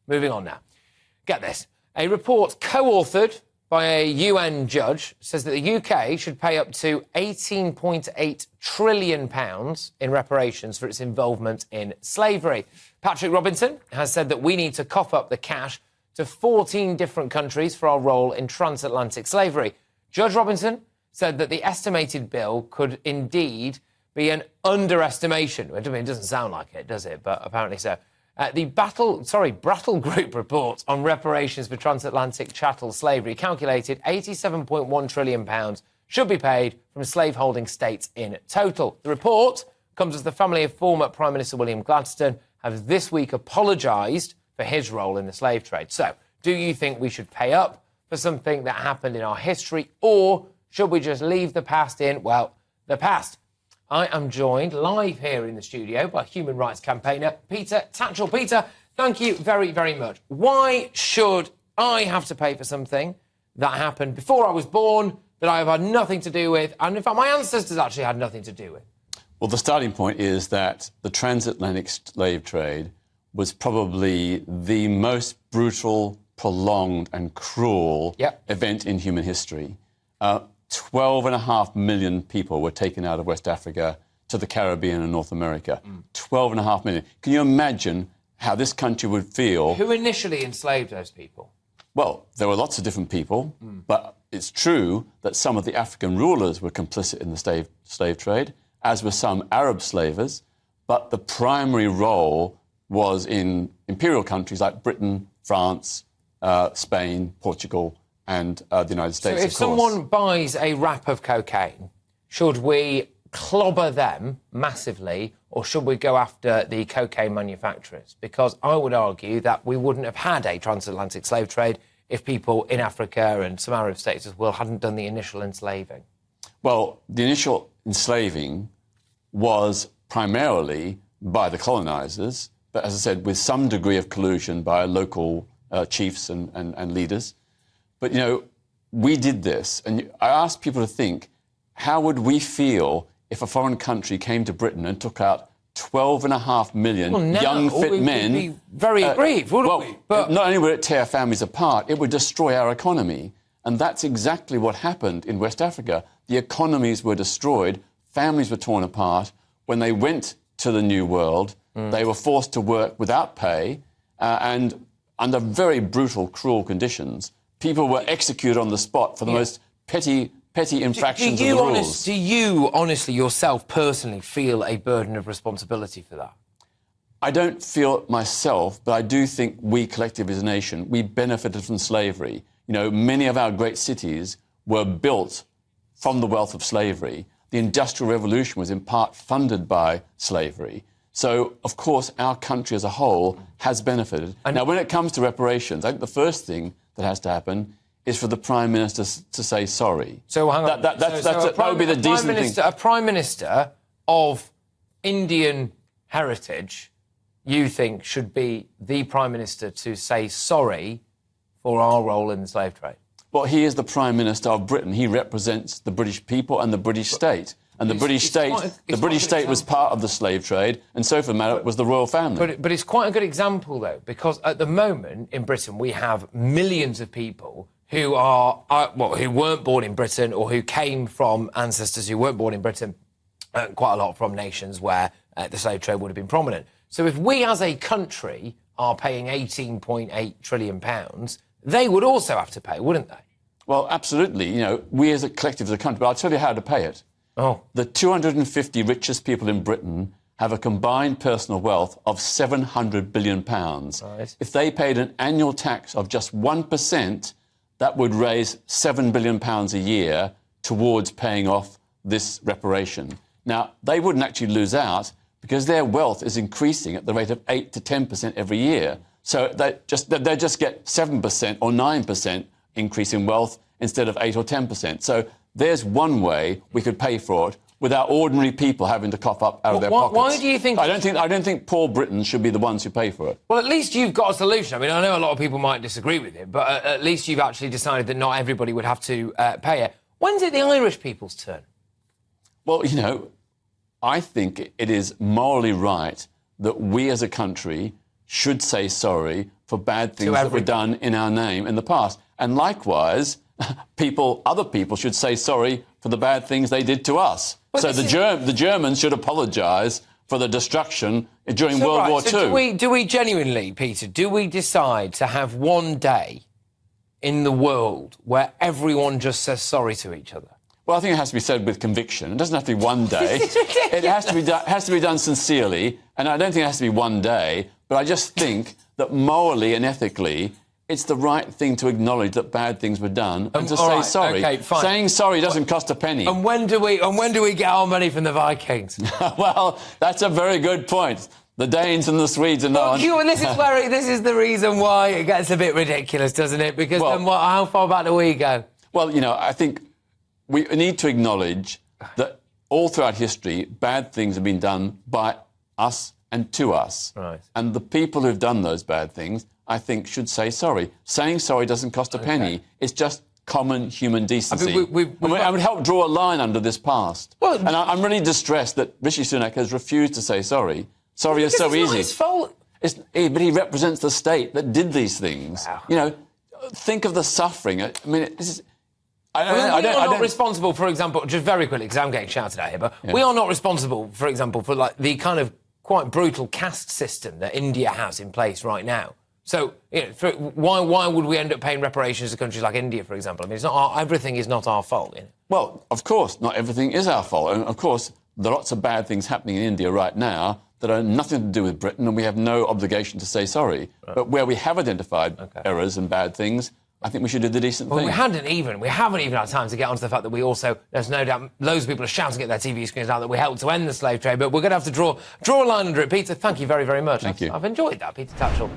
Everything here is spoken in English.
moving on now. Get this. A report co-authored by a UN judge says that the UK should pay up to £18.8 trillion in reparations for its involvement in slavery. Patrick Robinson has said that we need to cough up the cash to 14 different countries for our role in transatlantic slavery. Judge Robinson said that the estimated bill could indeed be an underestimation. I mean, it doesn't sound like it, does it? But apparently so. The Brattle Group report on reparations for transatlantic chattel slavery calculated £87.1 trillion should be paid from slaveholding states in total. The report comes as the family of former Prime Minister William Gladstone have this week apologised for his role in the slave trade. So, do you think we should pay up for something that happened in our history, or should we just leave the past in, well, the past? I am joined live here in the studio by human rights campaigner Peter Tatchell. Peter, thank you very, very much. Why should I have to pay for something that happened before I was born, that I have had nothing to do with, and in fact my ancestors actually had nothing to do with? Well, the starting point is that the transatlantic slave trade was probably the most brutal, prolonged and cruel event in human history. 12.5 million people were taken out of West Africa to the Caribbean and North America. 12.5 million. Can you imagine how this country would feel? Who initially enslaved those people? Well, there were lots of different people, but it's true that some of the African rulers were complicit in the slave trade, as were some Arab slavers, but the primary role was in imperial countries like Britain, France, Spain, Portugal, and the United States, so if someone buys a wrap of cocaine, should we clobber them massively, or should we go after the cocaine manufacturers? Because I would argue that we wouldn't have had a transatlantic slave trade if people in Africa and some Arab states as well hadn't done the initial enslaving. Well, the initial enslaving was primarily by the colonisers, but as I said, with some degree of collusion by local chiefs and leaders. But, you know, we did this, and I asked people to think, how would we feel if a foreign country came to Britain and took out 12.5 million young, fit men? We'd be very aggrieved, wouldn't we? But not only would it tear families apart, it would destroy our economy. And that's exactly what happened in West Africa. The economies were destroyed, families were torn apart. When they went to the New World, they were forced to work without pay and under very brutal, cruel conditions. People were executed on the spot for the most petty infractions of the rules. Do you honestly yourself personally feel a burden of responsibility for that? I don't feel it myself, but I do think we collectively as a nation, we benefited from slavery. You know, many of our great cities were built from the wealth of slavery. The Industrial Revolution was in part funded by slavery. So, of course, our country as a whole has benefited. Now, when it comes to reparations, I think the first thing that has to happen is for the Prime Minister to say sorry. So, hang on. That would be the decent thing. A Prime Minister of Indian heritage, you think, should be the Prime Minister to say sorry for our role in the slave trade? Well, he is the Prime Minister of Britain. He represents the British people and the British state. And the British state was part of the slave trade, and so for the matter, was the royal family. But it's quite a good example, though, because at the moment in Britain we have millions of people who who weren't born in Britain or who came from ancestors who weren't born in Britain, quite a lot from nations where the slave trade would have been prominent. So if we as a country are paying £18.8 trillion, they would also have to pay, wouldn't they? Well, absolutely. You know, we as a collective, as a country, but I'll tell you how to pay it. The 250 richest people in Britain have a combined personal wealth of £700 billion. Right. If they paid an annual tax of just 1%, that would raise £7 billion a year towards paying off this reparation. Now, they wouldn't actually lose out because their wealth is increasing at the rate of 8 to 10% every year. So they just get 7% or 9% increase in wealth instead of 8 or 10%. So there's one way we could pay for it without ordinary people having to cough up out of their pockets. Why do you think... I don't think poor Britons should be the ones who pay for it. Well, at least you've got a solution. I mean, I know a lot of people might disagree with it, but at least you've actually decided that not everybody would have to pay it. When's it the Irish people's turn? Well, you know, I think it is morally right that we as a country should say sorry for bad things that were done in our name in the past. And likewise, other people should say sorry for the bad things they did to us. But so the Germans should apologise for the destruction during World War II. Do we genuinely, Peter, do we decide to have one day in the world where everyone just says sorry to each other? Well, I think it has to be said with conviction. It doesn't have to be one day. It has to be done sincerely, and I don't think it has to be one day, but I just think that morally and ethically, it's the right thing to acknowledge that bad things were done and to say sorry. Okay, fine. Saying sorry doesn't cost a penny. And when do we get our money from the Vikings? Well, that's a very good point. The Danes and the Swedes and on. This is the reason why it gets a bit ridiculous, doesn't it? Because how far back do we go? Well, I think we need to acknowledge that all throughout history, bad things have been done by us and to us. Right. And the people who've done those bad things, I think, should say sorry. Saying sorry doesn't cost a penny. It's just common human decency. I would help draw a line under this past. Well, and I'm really distressed that Rishi Sunak has refused to say sorry. Sorry is so easy. It's not his fault. But he represents the state that did these things. Wow. Think of the suffering. I mean, this is... We are not responsible, for example, just very quickly, because I'm getting shouted at here, but we are not responsible, for example, for the kind of quite brutal caste system that India has in place right now. So, why would we end up paying reparations to countries like India, for example? I mean, everything is not our fault. Well, of course, not everything is our fault. And, of course, there are lots of bad things happening in India right now that are nothing to do with Britain, and we have no obligation to say sorry. Right. But where we have identified errors and bad things, I think we should do the decent thing. We haven't even had time to get onto the fact that we also, there's no doubt, loads of people are shouting at their TV screens now that we helped to end the slave trade, but we're going to have to draw a line under it. Peter, thank you very, very much. Thank you. I've enjoyed that, Peter Tatchell.